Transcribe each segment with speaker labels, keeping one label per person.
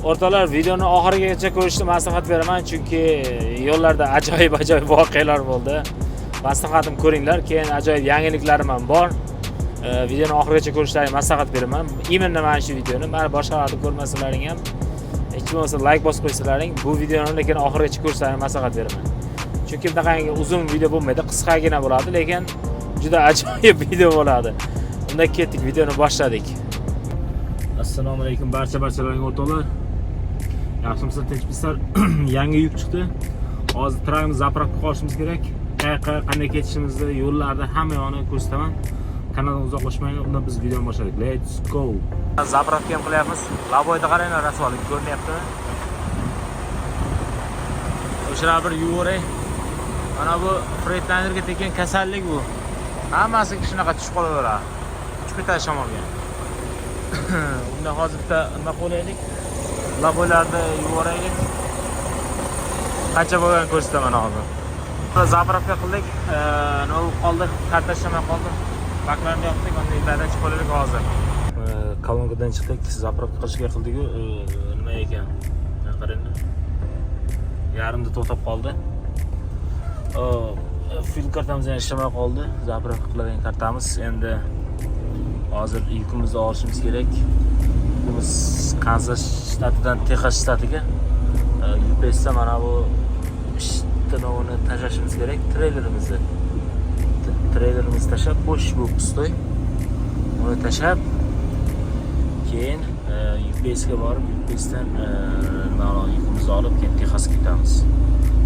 Speaker 1: O'rtoqlar, videoni oxirigacha ko'rishni maslahat beraman, chunki yo'llarda ajoyib voqealar bo'ldi. Maslahatim ko'ringlar, keyin ajoyib yangiliklarim ham bor. Videoni oxirigacha ko'rishlarini maslahat beraman. Imенно mana shu videoni, mana boshqalarni ko'rmasalaring ham, hech bo'lmasa like bosib qo'ysalaring, bu videoni lekin oxirigacha ko'rishlarini maslahat beraman. Chunki bunaqangi uzun video bo'lmaydi, qisqagina bo'ladi, lekin juda ajoyib video bo'ladi. Unda ketdik, videoni boshladik. Assalomu alaykum barchalarga o'rtoqlar. Yaxshimisiz, tinchmisizlar? Yangi yuk chiqdi. Hozir tragimiz zapravka qilishimiz kerak. Qanday ketishimizni, yo'llarda hamma yoqni ko'rsataman. Kanaldan uzoqlashmang, unda biz videoni boshladik. Let's go. Zapravka ham qilyapmiz. Laboyda qaranglar, rasvolik ko'rinyapti. O'shalar bir yuvoray. Mana bu Freightliner tekin kasallik bu. Hammasi shunaqa tushib qolaveradi. Uch ketadi shamolga. Unda hozir bitta nima qo'yaylik? Laboylarda yuvoraylik. Qancha bo'lgan ko'rsataman hozir. Zapravka qildik. Nima qoldi? Kartashlamay qoldi. Baklarni yopdik, endi ilardan chiqib qolaylik hozir. Kolonkadan chiqdik, zapravka qilishga qildik-ku, nima ekan? Qarang. Yarimda to'xtab qoldi. Fil kartamiz ham ishlamay qoldi. Zapravka qiladigan kartamiz. Endi hozir yukimizni olishimiz kerak. Biz Kansas shtatidan Texas shtatiga UPSda mana bu shtanovni tashlashimiz kerak. Treylerimizni tashlab, bo'sh bu pustoy. Uni tashlab, keyin UPSga borib, UPSdan yukimizni olib, keyin Texasga ketamiz.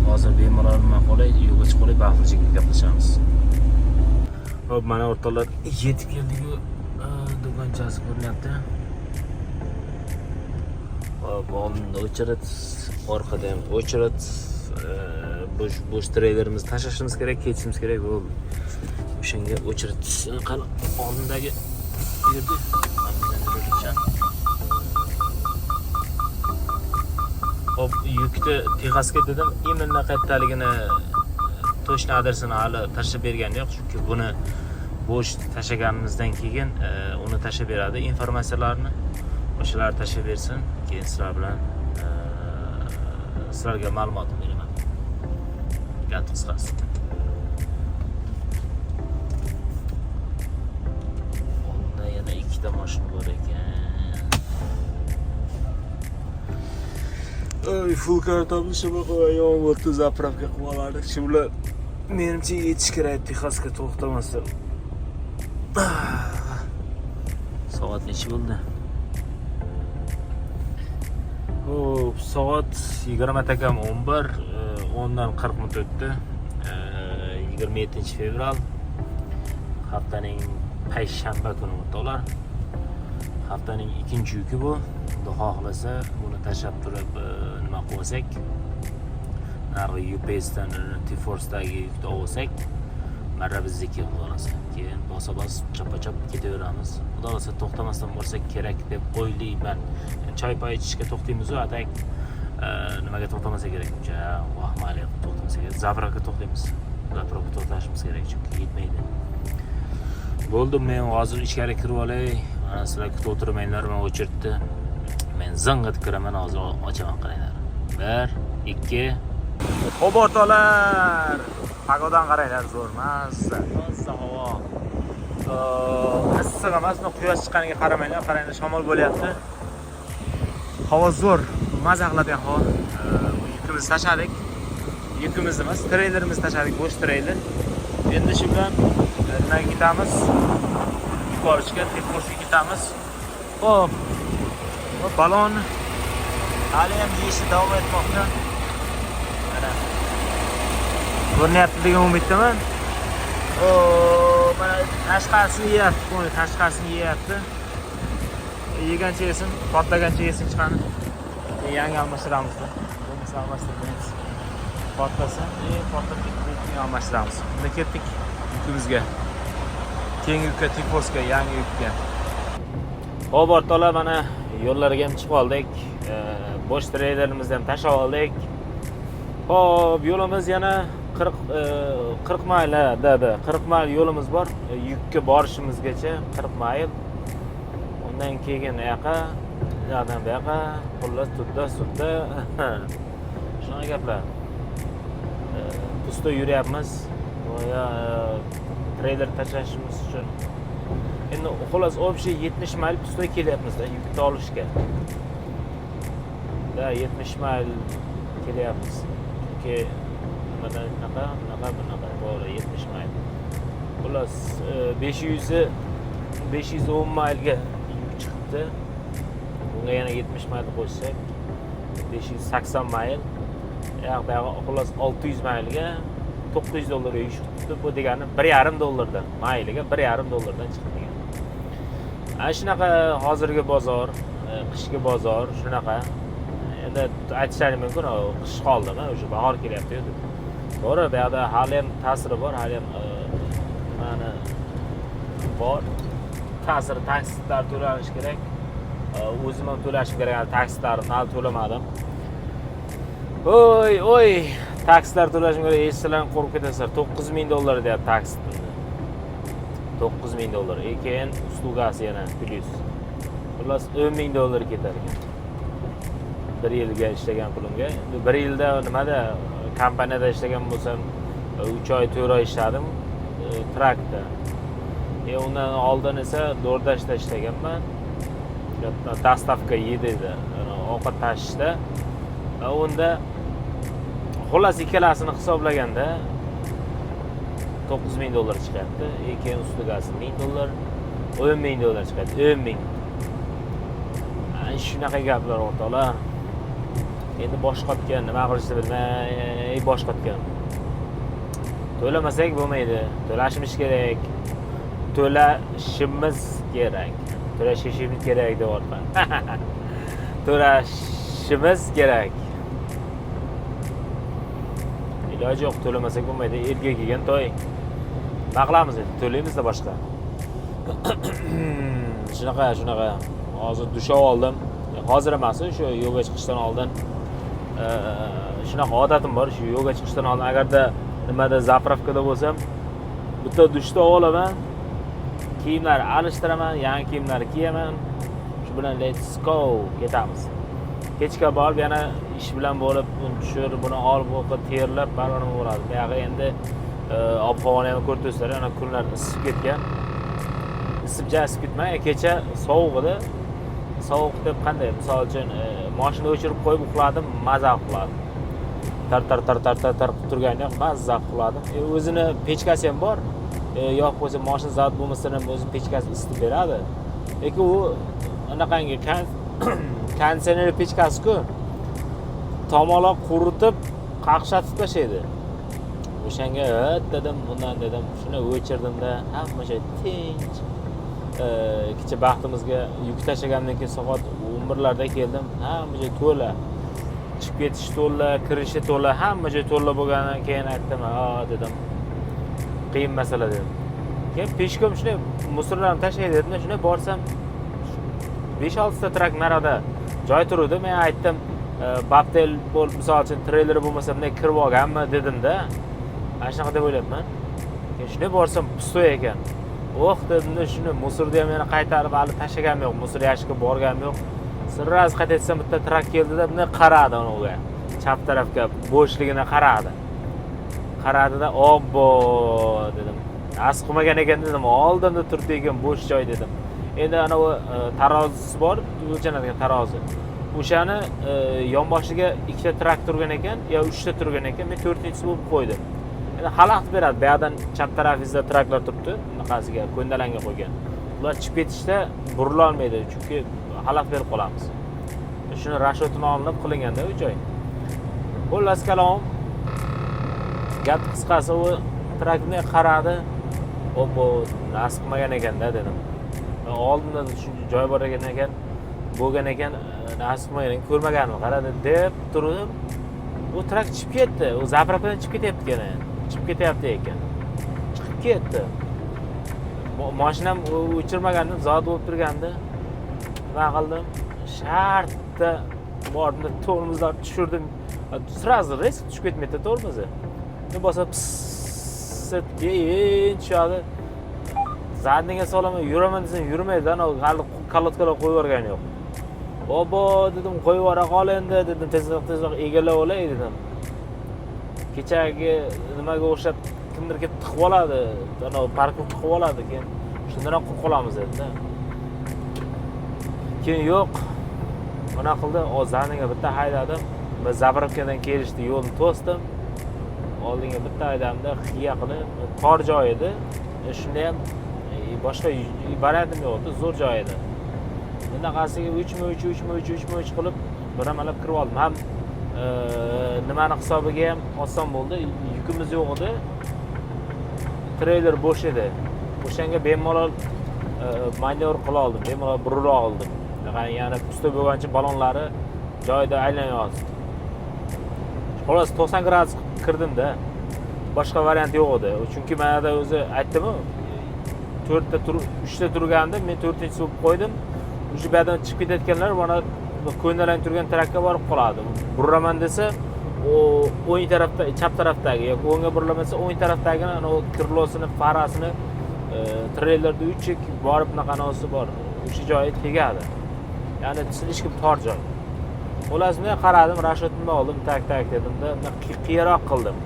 Speaker 1: Hozir bemalol nima qolay, yo'lga chiqib baxtlichilik gaplashamiz. Xo'p, mana o'rtoqlar, yetib keldik-ku, do'konchasi ko'rinyapti. Oldinda o'chirat, orqada ham o'chirat, bo'sh treylerimizni tashlashimiz kerak, ketishimiz kerak. Bu o'shanga o'chirat qani oldindagi yerda hop, yukni Texasga dedim, imенно qayerdaligini точно adresini hali tashlab bergani yo'q, chunki buni bo'sh tashlaganimizdan keyin uni tashlab beradi, informatsiyalarni o'shalar tashlab bersin, keyin sizlarga ma'lumot beraman. Gap qisqasi. Unda yana ikkita mashina bor ekan. Oy, full kartamiz shunaqa yomg'irda zapravka qilib olardik. Shular menimcha yetish kerak Texasga to'xtamasdan. Soat necha bo'ldi? Hop, soat 20 takam 11, 10dan 40 minut o'tdi. 27-fevral. Haftaning payshanba kuni o'rtoqlar. Haftaning ikkinchi yuki bu. Xudo xohlasa, buni tashlab turib nima qilsak, narigi UPSdan T-Force'dagi yukni olsak, marra bizniki xolasa. Keyin bosa-bos chapa-chap ketaveramiz. Xudo xohlasa to'xtamasdan bo'lsak kerak deb o'ylayman. Choy poy ichishga to'xtaymiz-ku, atak nimaga to'xtamasa kerak. Vahmali to'xtamasa kerak. Zapravka to'xtaymiz. Zapravka to'xtashimiz kerak, chunki yetmaydi. Bo'ldi, men hozir ichkari kirib olay. Mana sizlar kutib o'tirmanglar, men o'chirtdi. Men zing'it kiraman, hozir ochaman, qaranglar. 1 2 Xo'p o'rtoqlar, pagodan qaranglar, zo'r, mazza havo. Issiq emas, quyosh chiqqaniga qaramanglar, qaranglar, shamol bo'lyapti. Havo zo'r, mazza qiladigan havo. Yukimizni tashladik. Yukimizni emas, treylerimizni tashladik, bo'sh treyler. Endi shu bilan nimaga ketamiz? Yuqoriga, T-Force'ga ketamiz. Xo'p. Balon hali ham yeyishni davom etmoqda. Mana ko'ryapti degan umiddaman. Mana tashqarisini yeyapti. Yegancha yesin, portlagancha yesin chiqani. Yangi almashtiramiz. Bo'lmasa almashtirmaymiz. Portlasa, portlab ketib almashtiramiz. Unda ketdik yukimizga. Keyingi yukka, T-Force'ga, yangi yukka. Xo'p, o'rtoqlar, mana yo'llarga ham chiqib oldik. Bo'sh treylerimizni ham tashlab oldik. Xo'p, yo'limiz yana 40 mayl, 40 mayl yo'limiz bor. Yukka borishimizgacha 40 mayl. Undan keyin yoqqa yoqdan bu yoqqa xullas sudda shunaqa gaplar. Pusto yurayapmiz boya treyler tashlashimiz uchun. Endi xullas общий 70 mayl pusto kelyapmiz-da yukni olishga. Da 70 mayl kelyapmiz. Chunki nimadan bunaqa to'g'ri 70 mayl. Xullas 510 maylga yuk chiqibdi. Bunga yana 70 mayl qo'shsak 580 mayl. Xullas 600 maylga $900 yuk chiqibdi. Bu degani $1.5 mayliga $1.5 chiqdi degan. Ana shunaqa hozirgi bozor, qishki bozor shunaqa. Endi aytishlarim mumkin, qish qoldimi, o'sha bahor kelyapti-yu deb. To'g'ri, bu yerda hali ham ta'siri bor, hali ham mana bor. Ta'sir taksitlar to'lanish kerak. O'zim ham to'lashim kerak, taksitlarni hali to'lamadim. Oy, taksitlar to'lashim kerak, eshitsalar qo'rqib ketasizlar. $9,000 deyapti taksit. $9,000. Keyin uslugasi yana plyus. Xullas $10,000 ketar ekan. 1 yilga ishlagan pulimga. 1 yilda nimada kompaniyada ishlagan bo'lsam 3 oy 4 oy ishladim trakda. Undan oldin esa DoorDashda ishlaganman. Dostavka yedida, ovqat tashishda. Unda xullas ikkalasini hisoblaganda $9,000 chiqadi. Keyin uslugasi $1,000, $10,000 chiqadi. 10,000. Ana shunaqa gaplar o'rtoqlar. Endi boshqotgan nima qilishni bilmay boshqotgan. To'lamasak bo'lmaydi. To'lashimiz kerak. To'lashimiz kerak deyapman. To'lashimiz kerak. Iloji yo'q, to'lamasak bo'lmaydi. Elga kelgan to'y. Nima qilamiz endi? To'laymiz-da boshqa. Shunaqa. Hozir dush oldim. Hozir emas, shu yoga chiqishdan oldin shunaqa odatim bor. Shu yoga chiqishdan oldin agarda nimada zapravkada bo'lsam, bitta dushda olaman. Kiyimlar alishtiraman, yangi kiyimlar kiyaman. Shu bilan let's go ketamiz. Kechga borib yana ish bilan bo'lib, uni tushirib, buni olib o'qib, terlab baribir bo'ladi. Bu yoqqa endi ob-havoni ham ko'rtasizlar, ana kunlar isib ketgan. Isib ketmay, kecha sovuq edi. Sovuq deb qanday? Misol uchun mashina o'chirib qo'yib uxladim, maza qiladi. Tar turganda maza qiladi. O'zini pechkasi ham bor. Yo'q bo'lsa mashina zavod bo'lmasdan ham o'zi pechkasi isitib beradi. Lekin u anaqangi konditsioner pechkasi-ku tomoqlar quritib, qaqshatib tashlaydi. O'shanga dedim, bundan dedim, shuni o'chirdim-da, hamma joy tinch. Kecha baxtimizga yuk tashlagandan keyin soat 11larda keldim. Hamma joy to'la. Chiqib ketish to'la, kirishi to'la, hamma joy to'la bo'lganidan keyin aytdim, dedim. Qiyin masala dedim. Keyin peshkom shunday musorlarni tashlaydi dedim, shunday borsam 5-6 ta trak narada joy turdi. Men aytdim, Babtel bo'lib, misol uchun treyleri bo'lmasa bunday kirib olganmi dedim-da. Mana shunaqa deb o'ylayapman. Keyin shunday borsam pusto ekan. Dedim, shuni musorni ham yana qaytarib hali tashlaganim yo'q, musor yashikka borganim yo'q. Sirraz qaytatsam bitta trak keldi-da, bunday qaradi unga. Chap tarafga bo'shligini qaradida, obbo dedim. As qilmagan ekan dedim, oldimda turdi ekan bo'sh joy dedim. Endi ana u tarozisi bor, o'lchanadigan tarozi. O'shani yonboshiga 2 ta trak turgan ekan, yo 3 ta turgan ekan, men 4-inchisi bo'lib qo'ydim. Endi xalaqit beradi. Bu yerdan chap tarafingizda traklar turibdi, bunaqasiga ko'ndalanga qo'ygan. Ular chiqib ketishda burila olmaydi, chunki xalaqit berib qolamiz. Shuni rashotini olinib qilinganda u joy. Xullas kalom. Gap qisqasi u trakni qaradi. Obbo, nasib qilmagan ekanda dedim. Oldinda shuncha joy bor ekan, bo'lgan ekan, nasib qilmagan, ko'rmaganmi, qaradi deb turib, u trak chiqib ketdi. U zapravkadan chiqib ketyapti ekan. Chiqib ketdi. Mashinam o'chirmagandim, zavod bo'lib turgandi. Nima qildim? Shartda bordim, tormozlar tushirdim. Sразу резко tushib ketmaydi tormozi. Men bosib keyin tushadi. Zadniga solaman, yuraman desam yurmaydi, ana kolotkalar qo'yib yuborgani yo'q. Bobo dedim, qo'yib yubora qol endi dedim, tezroq egallab olay dedim. Kechagi nimaga o'xshab kimdirga tiqib oladi, ana parkka tiqib oladi, keyin shundan qilib qolamiz dedi. Keyin yo'q. Mana qildi, Ozaniga bitta haydadim. Biz Zapravkadan kelishdi, yo'lni to'sdim. Oldinga bitta haydamda xiya qilib, tor joy edi. Shunda ham boshqa variantim yo'q edi, zo'r joy edi. Bunaqasiga 3 qilib bir amalab kirib oldim. Ham nimani hisobiga ham oson bo'ldi. Yukimiz yo'q edi. Treyler bo'sh edi. O'shanga bemalol manevr qila oldim, bemalol burura oldim. Ya'ni usta bo'lgancha balonlari joyida aylanyapti. Xolos 90 gradus kirdim-da. Boshqa variant yo'q edi. Chunki menada o'zi aytdim-ku, 3ta turganda men 4-chi bo'lib qo'ydim. O'sha yerdan chiqib ketayotganlar mana ko'ndalang turgan trakka borib qoladi. Burraman desa, o'ng tarafda, chap tarafdagi yoki o'ngga burilaman desa, o'ng tarafdagi ana o kirlosini, farasini treylerda 3 borib bunaqanisi bor. O'sha joyi tegadi. Ya'ni tushunishga tor joy. Xullas men qaradim, Rashidni oldim, tak dedimda, qiyaroq qildim.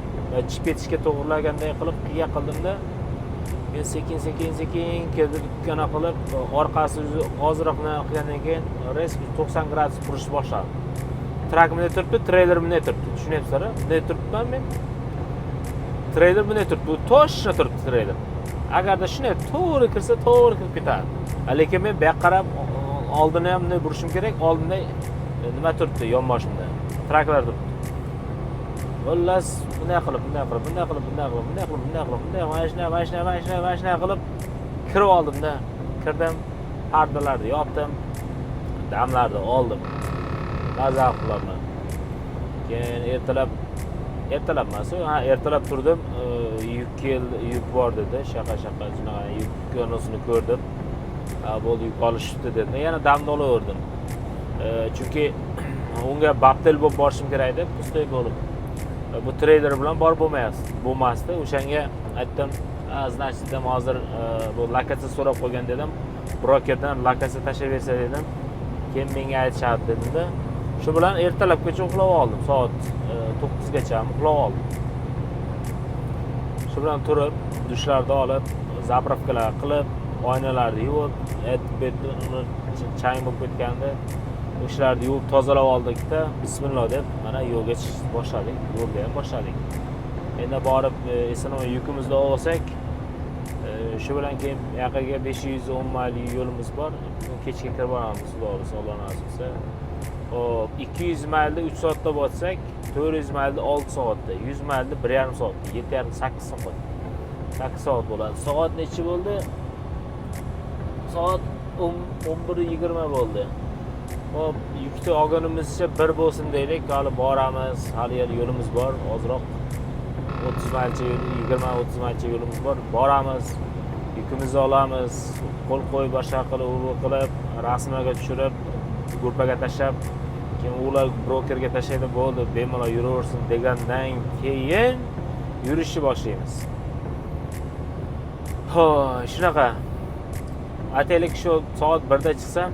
Speaker 1: Chiqib ketishga to'g'rilaganday qilib qiya qildimda, men sekin keldirgana qilib, orqasi ozroq qilgandan keyin res 90 gradus turish boshladi. Trak bunday turibdi, treyler bunday turibdi. Tushunyapsizlar-a? Bunday turibman men. Treyler bunday turibdi, u toshna turibdi treyler. Agarda shunday to'g'ri kirsa, to'g'ri kirib ketadi. Lekin men bu yoqqa qarab oldini ham bunday burishim kerak. Oldinda nima turibdi yonboshimda? Traklar turibdi. Xullas, bunday qilib mashina qilib kirib oldimda. Kirdim, pardalarni yopdim, damlarni oldim. Mazza qilaman. Keyin ertalab turdim, yuk bor dedi, shaqa shunaqa yuk ko'rnosini ko'rdim. Bo'ldi, yuk olishibdi dedi. Yana damni olaverdim. Chunki unga baptel bo'lib borishim kerak edi, pustay bo'lib. Bu treyler bilan bor bo'lmasdi. O'shanga aytdim, значит, hozir bu lokatsiya so'rab qo'ygan dedim. Brokerdan lokatsiya tashlab bersa dedim. Keyin menga aytishadi dedim-da. Shu bilan ertalabgacha uxlab oldim. Soat 9 gacha uxlab oldim. Shu bilan turib, dushlarni olib, zapravkalar qilib, oynalarni yuvib, chang bo'lib ketganda o'shalarni yuvib tozalab oldikda, bismillah deb mana yo'lga chiqib boshladik. Yo'lga ham boshladik. Endi borib eson-omon yukimizni olsak, shu bilan keyin yaqinga 510 mayl yo'limiz bor. Kechga kirib boramiz, Xudo Alloh nasib etsa. Hop, 200 maylni 3 soatda bossak, 400 maylni 6 soatda, 100 maylni 1,5 soatda, 7,5-8 soat. 8 soat bo'ladi. Soat nechi bo'ldi? Soat 11:20 bo'ldi. Hop, yukni olganimizcha bir bo'lsin deylik, hali boramiz, hali yo'limiz bor, ozroq 30 maylcha, 20-30 maylcha yo'limiz bor. Boramiz, yukimizni olamiz, qo'l qo'yib boshqa qilib, rasmaga tushirib, gruppaga tashlab, keyin ular brokerga tashlaydi, bo'ldi, bemalol yuraversin degandan keyin yurishni boshlaymiz. Xo'sh, shunaqa. Aytaylik, shu soat 1da chiqsam,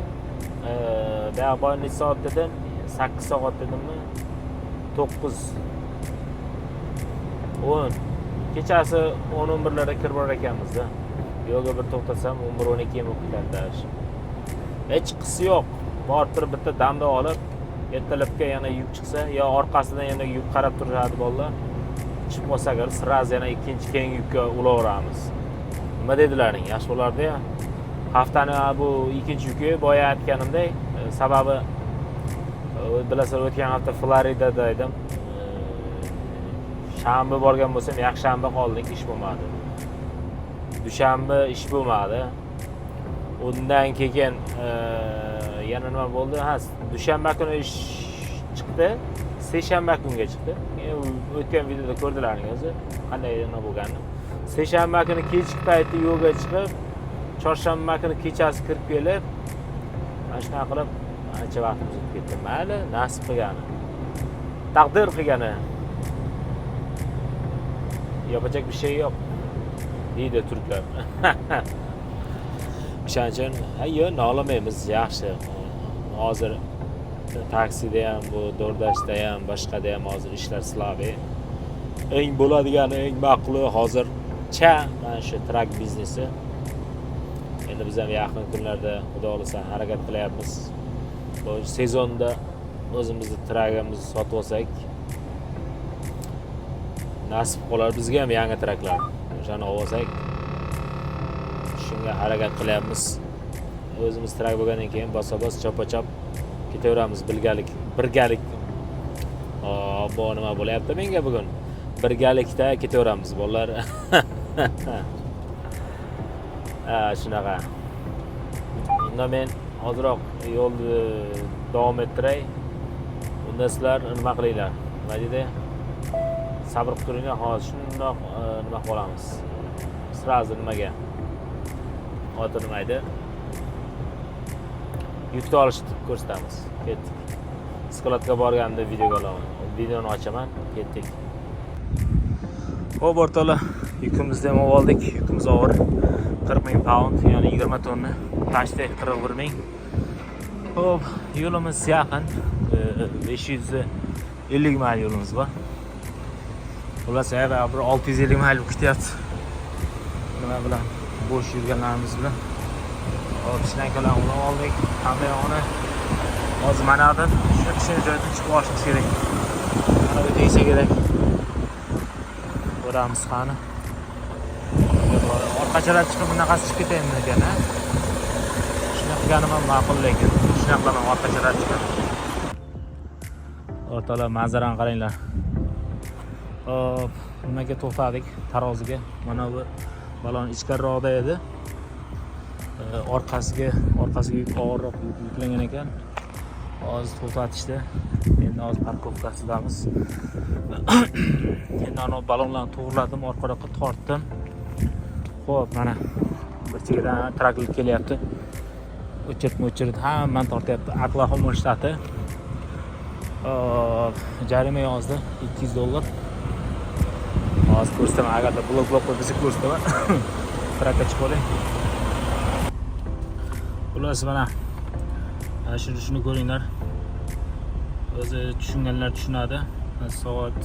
Speaker 1: boya necha soat dedim? 8 soat dedimmi? 9 10 kechasi 10-11larda kirib borar ekanmiz-da. Yo'lga bir to'xtasam 11-12 bo'lib ketadi. Hech qisi yo'q. Borib turib bitta damda olib, ertalabga yana yuk chiqsa, yo orqasidan yana yuk qarab turadi bolalar. Chiqib qolsa agar sraz yana ikkinchi keyingi yukka ulaveramiz. Nima dedilaring? Yaxshi bo'lardi-ya. Haftani bu ikkinchi yuki boya aytganimdek, sababi bilasizlar, o'tgan hafta Floridada edim. Shanba borgan bo'lsam, yakshanba qoldik, ish bo'lmadi. Dushanba ish bo'lmadi. Undan keyin yana nima bo'ldi? Dushanba kuni ish chiqdi, seshanba kunga chiqdi. O'tgan videoda ko'rdilaringiz, qanday nima bo'lganini. Seshanba kuni kechki paytda yo'lga chiqib, chorshanba kuni kechasi kirib kelib, mana shunday qilib ancha vaqtimiz o'tib ketdi. Mayli, nasib qilgani. Taqdir qilgani. Yapacak bir şey yok deydi turklar. O'shaning uchun, nolamaymiz, yaxshi. Hozir taksida ham, bu DoorDashda ham, boshqada ham hozir ishlar slabый. Eng bo'ladigan, eng ma'quli hozircha mana shu trak biznesi. Endi biz ham yaqin kunlarda xudo xolasa harakat qilyapmiz. Bu sezonda o'zimizni trakimizni sotib olsak, nasib qolar bizga ham yangi traklar. O'shani olsak, shunga harakat qilyapmiz. O'zimiz trak bo'lgandan keyin bosabos chopa-chop ketaveramiz birgalik. Bu nima bo'lyapti menga bugun? Birgalikda ketaveramiz bolalar. Shunaqa. Unda men hozirroq yo'lni davom ettiray. Unda sizlar nima qilinglar? Nima deydi? Sabr qilib turinglar, hozir shundoq nima qilamiz. Sразу nimaga? Oti nima edi? Yukni olishni ko'rsatamiz. Ketdik. Skladga borganimda videoga olaman. Videoni ochaman, ketdik. Xo'p, o'rtoqlar, yukimizni ham oldik. Yukimiz og'ir. 40,000 pound, ya'ni 20 tonna. Tashda 41,000. Xo'p, yo'limiz yaqin. 550 mayl yo'limiz bor. Xullas, bir 650 mayl ketyapti. Nima bilan? Bo'sh yurganlarimiz bilan. Hop, shlankalarni oldik. Hammayog'ini hozir manadan shu kishini joyidan chiqib olishimiz kerak. Mana bu tegsa kerak. Ko'ramiz qani. Orqachalar chiqib bunaqasi chiqib ketaymi ekan, ha? Shuni qilganim ham ma'qul, lekin shuni qilaman, orqachalar chiqib. O'rtoqlar, manzarani qaranglar. Hop, nimaga to'xtadik? Taroziga. Mana bu balon ichkariroqda edi. Orqasiga yuk og'irroq yuklangan ekan. Hozir to'xtatishdi. Endi hozir parkovkasidamiz. Endi ana balonlarni to'g'irladim, orqaroqqa tortdim. Xo'p, mana bir chekkadan traktor kelyapti. O'chirib hammani tortyapti. Oklahoma shtati. Jarima yozdi $200. Hozir ko'rsataman, agarda blok qo'yib bizni ko'rsataman. Trakka chiqib oling. Xullas, mana shuni ko'ringlar. O'zi tushunganlar tushunadi. Soat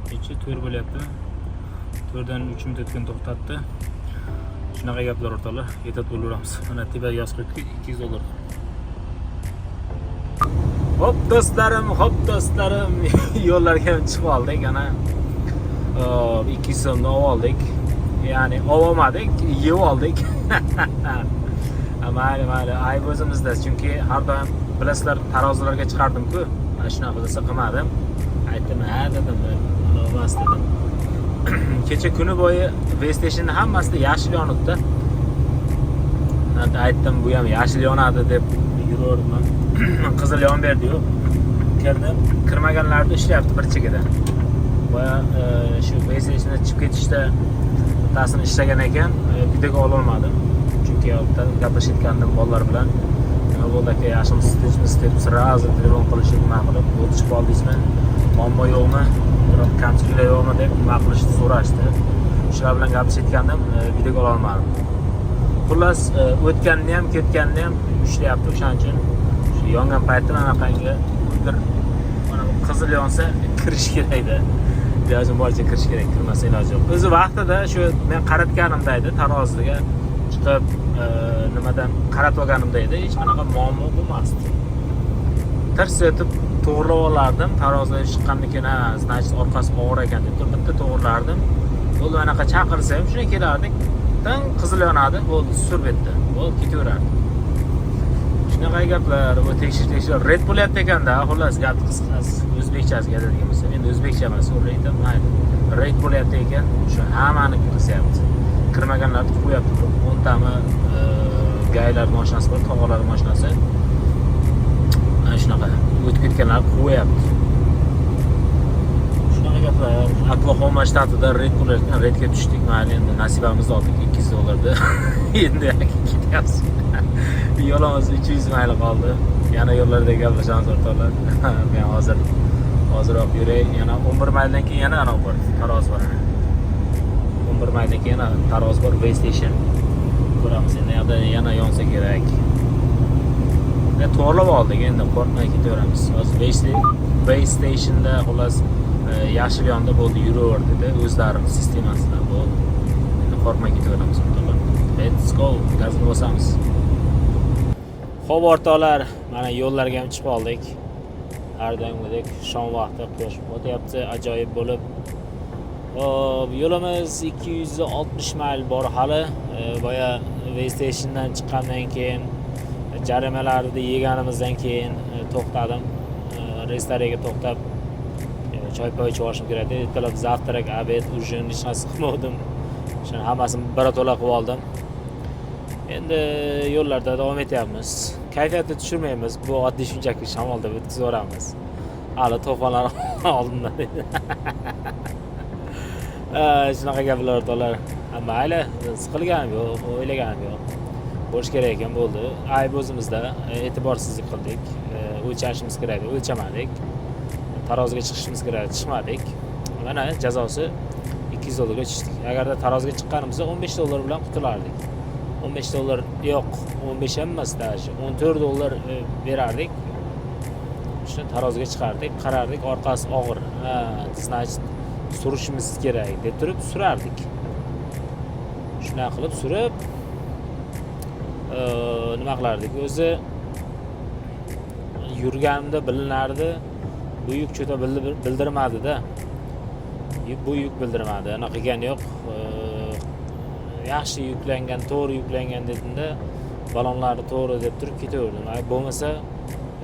Speaker 1: necha 4 bo'lyapti. 4dan 3 minut o'tgan to'xtatdi. Shunaqa gaplar o'rtoqlar, yetat bo'laveramiz. Mana tepaga yozib $200. Hop do'stlarim, yo'llarga chiqib oldik. Ana 200 so'mdan oldik. Ya'ni olmadik, yeb oldik. Mayli, ayb o'zimizda, chunki har doim bilasizlar tarozilarga chiqardim-ku. Mana shunaqa qilsa qilmadim. Aytdim, ha dedim, olmas dedim. Kecha kuni bo'yi PlayStationning hammasida yashil yonibdi. Aytdim, bu ham yashil yonadi deb yuraverdim. Qizil yon berdi-yu. Kirmaganlarda ishlayapti bir chekada. Boya shu PlayStationdan chiqib ketishda ta'sini ishlagan ekan, videoga ola olmadim. Chunki gaplashayotgandim bolalar bilan. Nima bo'ldi aka, yaxshimisiz deb sразу telefon qilishni ma'qulib, "Bo'lib chiqib oldingizmi? Muammo yo'qmi? Biroq kamchiliklar yo'qmi?" deb nima qilishni so'rashdi. Shular bilan gaplashayotgandim, videoga ola olmadim. Xullas, o'tganni ham, ketganni ham ishlayapti, o'shaning uchun shu yongan paytda anaqangi bir mana bu qizil yonsa kirish kerak-da. Ilojim boricha kirish kerak, kirmasa iloji yo'q. O'zi vaqtida shu men qaratganimda edi, taroziga chiqib nimadan qaratib olganimda edi, hech qanaqa muammo bo'lmasdi. Tirs etib to'g'rilab olardim, taroziga chiqqandan keyin, значит, orqasi og'ir ekan deb turib bitta to'g'rilardim. Bo'ldi, anaqa chaqirsa ham shunga kelardik. Tan qizil yonadi, bo'ldi, surib etdi. Bo'ldi, ketaverardi. Shunaqa gaplar, bu tekshirish red bo'lyapti ekanda, xullas gap qisqasi. O'zbekchasiga aytadigan bo'lsa, endi o'zbekcha emas, o'raydi, mayli. Red bo'lyapti ekan, shu hammani qilyapti. Kirmaganlarni qo'yapti. 10 tami gaylar mashinasi bor, tog'alar mashinasi. Mana shunaqa o'tib ketganlar qo'yapti. Shunaqa gaplar. Oklahoma shtatida red bo'layotgan, redga tushdik. Mayli, endi nasibamizni oldik $200. Endi ketyapmiz. Yo'limiz 300 mayl qoldi. Yana yo'llarda gaplashamiz o'rtoqlar. Men hoziroq yuray. Yana 11 mayldan keyin yana aniq bor, taroz bor. 11 mayldan keyin yana taroz bor, PlayStation. Ko'ramiz endi, yana yonsa kerak. to'g'rilab oldik, endi qo'rqmay ketaveramiz. Hozir Bay Stationda xullas yashil yonda bo'ldi, yuraver dedi. O'zlari sistemasida bo'ldi. Endi qo'rqmay ketaveramiz. Let's go. Gazni bosamiz. Xo'p, o'rtoqlar, mana yo'llarga ham chiqib oldik. Har doimgidek shom vaqti quyosh botyapti, ajoyib bo'lib. Hop, yo'limiz 260 mayl bor hali. Boya Way Stationdan chiqqandan keyin jarimalarni yeganimizdan keyin to'xtadim. Restoraga to'xtab choy-poy ichib olishim kerak edi. Ertalab zavtrak, obed, ujin hech narsa qilmadim. Shuni hammasini birato'la qilib oldim. Endi yo'llarda davom etyapmiz. Kayfiyatni tushirmaymiz. Bu oddiy shunchaki shamolda o'tkazib yuboramiz. Hali to'fonlar oldinda. Shunaqa gaplar o'rtoqlar. Mayli, siqilganim yo'q, o'ylaganim yo'q. Bo'lish kerak ekan bo'ldi. Ayb o'zimizda e'tiborsizlik qildik. O'lchashimiz kerak edi, o'lchamadik. Taroziga chiqishimiz kerak edi, chiqmadik. Mana jazosi $200 tushdik. Agarda taroziga chiqqanimizda $15 bilan qutulardik. $15 yo'q, 15 ham emas, даже $14 berardik. Shuni taroziga chiqardik, qarardik, orqasi og'ir. Значит, surishimiz kerak deb turib surardik. Shuna qilib surib nima qilardik? O'zi yurganimda bilinardi. Bu yuk cho'ta bildirmadi-da. Bu yuk bildirmadi. Anaqa qilgani yo'q. Yaxshi yuklangan, to'g'ri yuklangan dedimda, balonlarni to'g'ri deb turib ketaverdim. Bo'lmasa,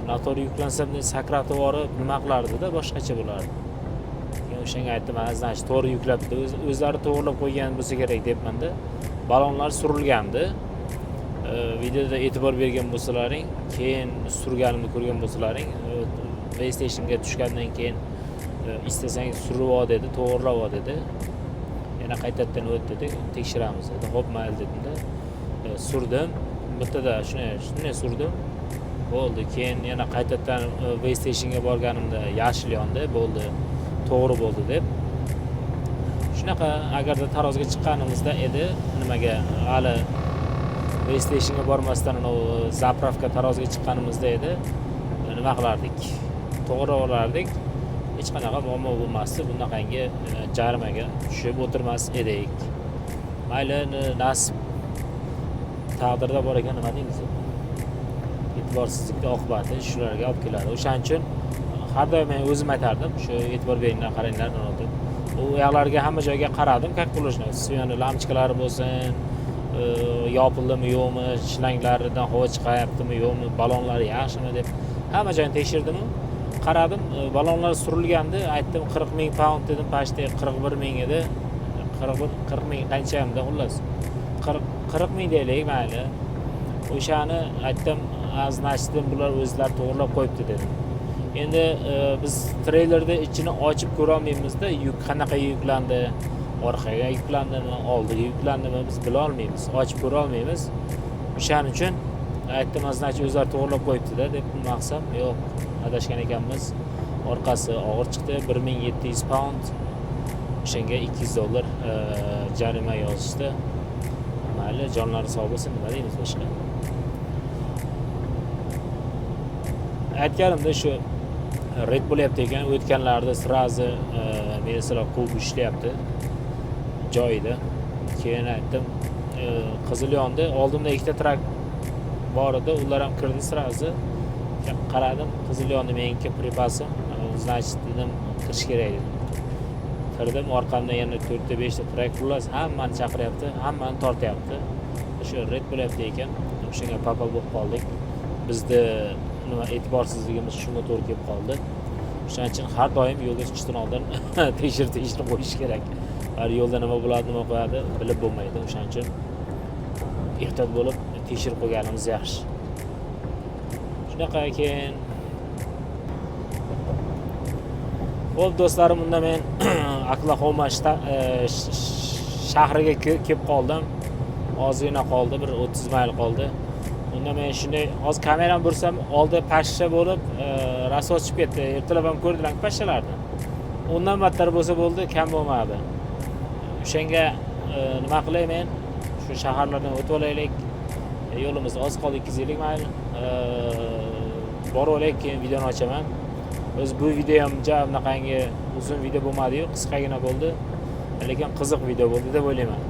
Speaker 1: noto'g'ri yuklansa, sakratib yorib, nima qilardi-da, boshqacha bo'lardi. Men o'shanga aytdim, значит, to'g'ri yuklabdi. O'zlari to'g'rilab qo'ygan bo'lsa kerak debmanda. Balonlar surilgandi. Videoda e'tibor bergan bo'lsalaring, keyin surganimni ko'rgan bo'lsalaring, PlayStationga tushgandan keyin istasang surib ol dedi, to'g'rilab ol dedi. Yana qaytadan o't dedi, tekshiramiz dedi. Xo'p, mayli dedimda, surdim. Bittada shunday surdim. Bo'ldi. Keyin yana qaytadan PlayStationga borganimda yashil yondi, bo'ldi. To'g'ri bo'ldi deb. Shunaqa agarda taroziga chiqqanimizda edi, nimaga hali PlayStationga bormasdan zapravka taroziga chiqqanimizda edi, nima qilardik? To'g'ri olardik. Hech qanaqa muammo bo'lmasdi. Bunaqangi jarimaga tushib o'tirmas edik. Mayli, nasib taqdirda bor ekan, nima deymiz? E'tiborsizlikning oqibati shularga olib keladi. O'shaning uchun har doim men o'zim aytardim, shu e'tibor beringlar, qaranglar deb. U yoqlarga hamma joyga qaradim, как bo'lishini. Suyani lampochkalari bo'lsin, yopildimi yo'qmi, shlanglardan havo chiqayaptimi yo'qmi, balonlar yaxshimi deb hamma joyni tekshirdim. Qaradim, balonlar surilgandi, aytdim 40 ming pound dedim, pashta 41 ming edi. 40 ming qancha-da xullas. 40 ming deylik, mayli. O'shani aytdim, aznashdim, bular o'zlari to'g'rilab qo'yibdi dedim. Endi biz treylerda ichini ochib ko'ra olmaymiz-da, yuk qanaqa yuklandi, orqaga yuklandimi, oldiga yuklandimi biz bila olmaymiz, ochib ko'ra olmaymiz. O'shaning uchun aytdim, aznachi o'zlari to'g'rilab qo'yibdi-da deb maqsam, yo'q, adashgan ekanmiz. Orqasi og'ir chiqdi, 1700 pound. O'shanga $200 jarima yozishdi. Mayli, jonlari sog' bo'lsin, nima deymiz boshqa. Aytganimda shu red bo'lyapti ekan, o'tganlarda sirazi meni sira quvib ishlayapti joyida. Keyin aytdim, qizil yondi, oldimda ikkita trak bor edi, ular ham kirdi sirazi. Qaradim, qizil yondi meniki pripasim, значит dedim, kirish kerak dedim. Kirdim, orqamdan yana 4-5 ta trak xullas hammani chaqiryapti, hammani tortyapti. Shu red bo'lyapti ekan, o'shanga papal bo'lib qoldik. Bizda nima e'tiborsizligimiz shunga to'g'ri kelib qoldi. Shuning uchun har doim yo'lga chiqishdan oldin tekshirib qo'yish kerak. Har yo'lda nima bo'ladi, nima qo'yadi, bilib bo'lmaydi. Shuning uchun ehtiyot bo'lib tekshirib qo'yganimiz yaxshi. Shunaqa keyin Xo'p, do'stlarim, unda men Oklahoma shahriga kelib qoldim. Ozgina qoldi, bir 30 mayl qoldi. Unda men shunday hozir kamerani bursam, oldi pashsha bo'lib, rasos chiqib ketdi. Ertalab ham ko'rdilar pashshalarni. Undan battar bo'lsa bo'ldi, kam bo'lmadi. O'shanga nima qilay men? Shu shaharlardan o'tib olaylik. Yo'limiz oz qoldi, 250 mayl. borib olay, keyin videoni ochaman. O'z bu video ham bunaqangi uzun video bo'lmadi-yu, qisqagina bo'ldi. Lekin qiziq video bo'ldi deb o'ylayman.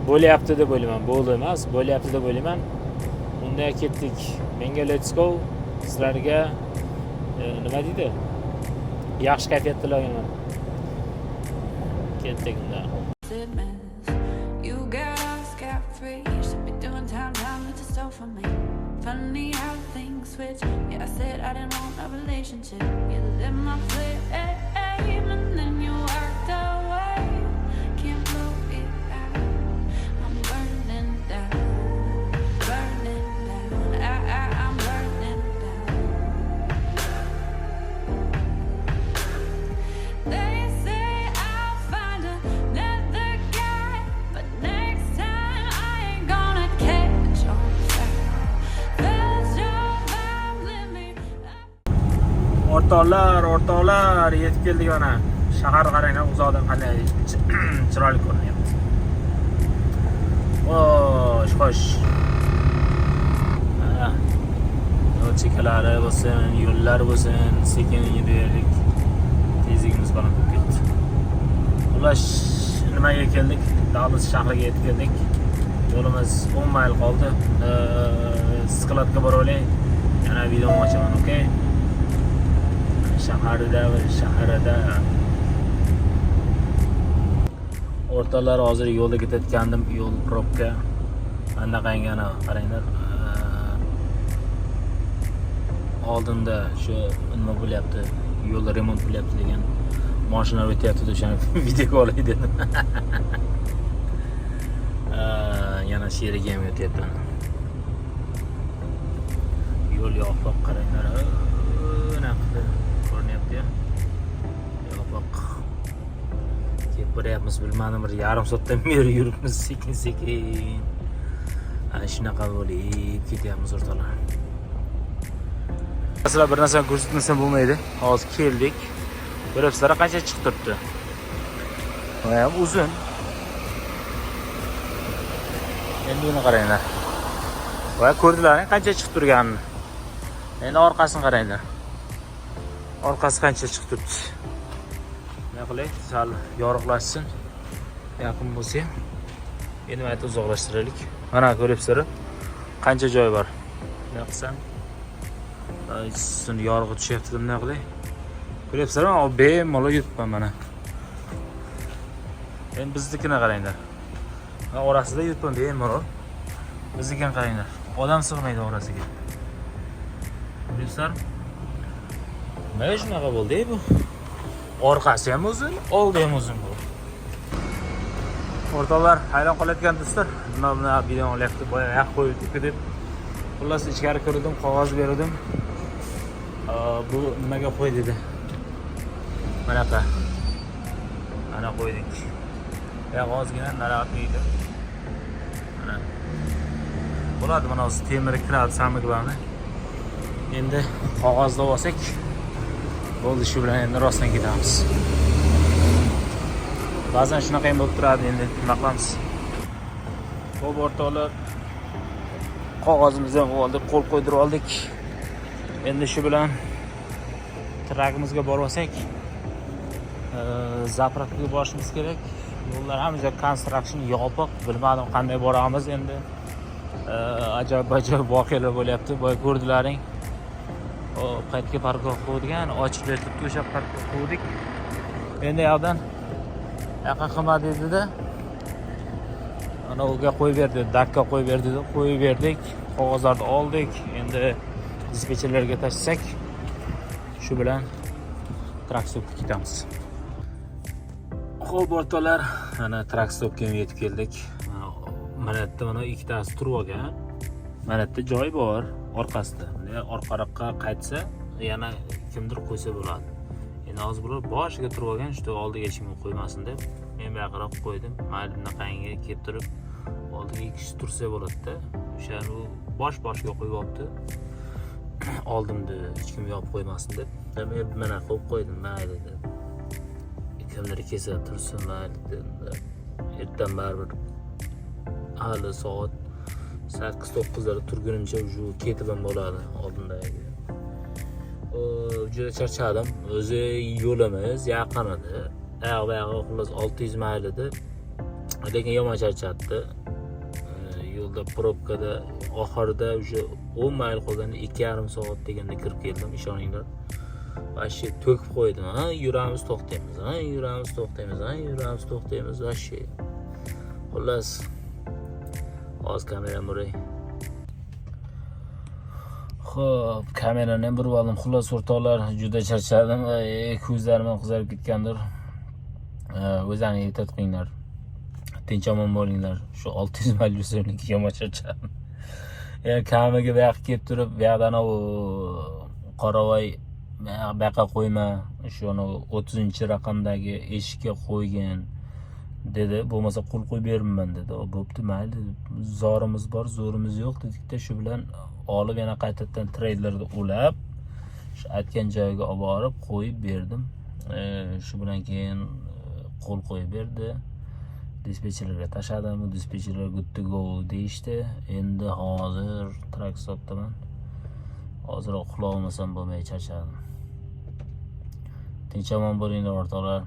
Speaker 1: Bo'lyapti deb o'ylayman. Bo'ldi emas, bo'lyapti deb o'ylayman. Unda ketdik. Menga let's go. Sizlarga nima deydi? Yaxshi kayfiyat tilayman. Ketdik unda.
Speaker 2: Funny how things switch. Yeah, I said I didn't want a relationship. You lit my flame and then you walked away. Can't blow it out. I'm burning down, burning down. I'm burning down. They say I'll find another guy, but next time I ain't gonna catch on fire.
Speaker 1: O'rtoqlar, yetib keldik ana. Shahar qaranglar, uzoqdan qanday chiroyli ko'rinyapti. Xo'sh. Mana yo'l chekalari bo'lsin, yo'llar bo'lsin, sekin yuraylik. Tezligimiz baland bo'lib ketdi. Xullas, nimaga keldik? Dallas shahriga yetib keldik. Yo'limiz 10 mayl qoldi. Skladga borib olay. Yana videoni ochaman, okey? shaharida o'rtalar hozir yo'lda ketayotgandim, yo'l probka anaqangi ana qaranglar, oldinda shu nima bo'lyapti, yo'lda remont bo'lyapti degan mashinalar o'tyapti, o'shani videoga olay dedim. Yana sheriga ham o'tyapti. Yo'l yopiq, qaranglar, naqdi ko'rinyapti-ya. Yopiq. Kelib boryapmiz, bilmadim, bir yarim soatdan beri yuribmiz sekin. Ana shunaqa bo'lib ketyapmiz o'rtoqlar. Sizlar bir narsani ko'rsatmasam bo'lmaydi. Hozir keldik. Ko'ryapsizlar qancha chiqib turibdi. Voy, uzun. Endi buni qaranglar. Voy, ko'rdilar qancha chiqib turganini. Endi orqasini qaranglar. Orqasi qancha chiqib turibdi. Nima qilay? Sal yorug'lashsin. Yaqin bo'lsa ham. Endi mayda uzoqlashtiraylik. Mana ko'ryapsizlar, qancha joy bor. Nima qilsam? Sizning yorug'i tushyapti deb nima qilay? Ko'ryapsizlar, men bemalol yuribman mana. Endi biznikini qaranglar. Men orasida yuribman bemalol. Biznikini qaranglar. Odam sig'maydi orasiga. Ko'ryapsizlar? Nima shunaqa bo'ldi bu? Orqasi ham uzun, oldi ham uzun bu. O'rtoqlar, hayron qolayotgan do'stlar, mana video olyapti, boya yaq qo'yib deb. Xullas ichkari kirdim, qog'oz berdim. Bu nimaga qo'y dedi. Manaqa. Mana qo'ydik. Qog'ozgina narahat deydi. Mana. Bo'ladi, mana o'zi temir kiradi samiglarni. Endi qog'ozda olsak bo'ldi, shu bilan endi rostdan ketamiz. Ba'zan shunaqa ham bo'lib turadi, endi nima qilamiz? Xo'p o'rtoqlar, qog'ozimizni ham oldik, qo'l qo'ydirib oldik. Endi shu bilan tragimizga borib olsak, zapravkaga borishimiz kerak. Yo'llar hamma construction yopiq, bilmadim qanday boramiz endi. Ajoyib voqealar bo'lyapti, boya ko'rdilaring. O qaytga parkov qo'ygan, ochib beribdi, o'sha parkov qo'ydik. Endi yoqdan yaqa qilma dedi-da. Ana uga qo'yib berdi, dakka qo'yib berdi, qo'yib berdik. Qog'ozlarni oldik. Endi dispetcherlarga tashlasak, shu bilan trakstorga ketamiz. Xo'p o'rtoqlar, ana trakstorga yetib keldik. Mana yerda mana ikkitasi turib olgan. Mana yerda joy bor orqasida. Orqaroqqa qaytsa, yana kimdir qo'ysa bo'ladi. Endi hozir bular boshiga turib olgan, shu oldiga hech kim qo'ymasin deb men bu yoqqa qo'ydim. Mayli bunaqangiga kelib turib, oldiga ikki kishi tursa bo'ladi-da. O'shani boshiga qo'yib olibdi. Oldimda hech kim yopib qo'ymasin deb. Men mana qo'yib qo'ydim, mayli deb. Kimdir kelsa tursin, mayli deb. Ertadan baribir hali soat 8-9 turgunimcha shu ketib ham bo'ladi oldindagi. juda charchadim. O'zi yo'limiz yaqin edi. Oyog'i xullas 600 mayl edi. Lekin yomon charchatdi. Yo'lda probkada oxirida o'sha 10 mayl qolganda 2,5 soat deganda kirib keldim, ishoninglar. Vashi to'kib qo'ydim. Ha, yuramiz to'xtaymiz. Ha, yuramiz to'xtaymiz. Ha, yuramiz to'xtaymiz. Vashi. Xullas hozir kameram buray. Xo'p, kamerani ham burib oldim. Xullas o'rtoqlar, juda charchadim. Ko'zlarim qizarib ketgandir. O'zlaringiz e'tibor qilinglar. Tinch omon bo'linglar. Shu 600 mayl yurishimniki yomon charchadim. Kamiga bu yoqqa kelib turib, bu yoqdan u qoravoy bu yoqqa qo'yma, shu 30-raqamdagi eshikka qo'ygin dedi. Bo'lmasa qo'l qo'yib bermayman dedi. Bo'pti, mayli. Zorimiz bor, zo'rimiz yo'q dedik-da, shu bilan olib yana qaytadan treylerda ulab, shu aytgan joyiga olib borib qo'yib berdim. Shu bilan keyin qo'l qo'yib berdi. Dispetcherlarga tashladim. Dispetcherlar good to go deyishdi. Endi hozir track stopdaman. Hozir uxlay olmasam bo'lmay charchadim. Tinch omon bo'linglar o'rtoqlar.